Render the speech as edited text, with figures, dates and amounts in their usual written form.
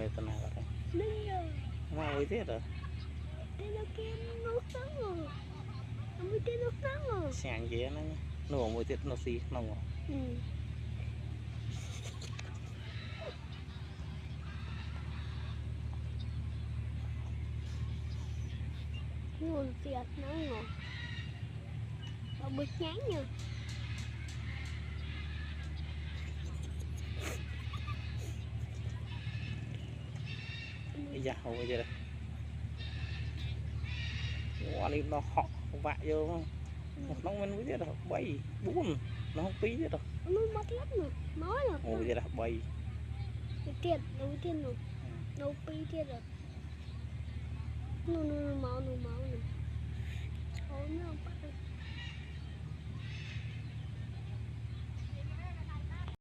này tuần nào vậy mà với thế rồi sáng dễ nó nổ một tiết nó xí nó ngỏ nguồn tiệt nó ngọt và bịch nhánh nha bây giờ hồi giờ đây qua đi nó họ vạ vô không nó mình với thế rồi bay buồn nó không phí thế rồi nó mất lắm rồi nói là ôi giờ là bay tiền đầu tiên rồi đâu pi tiền rồi nó máu nó máu này nó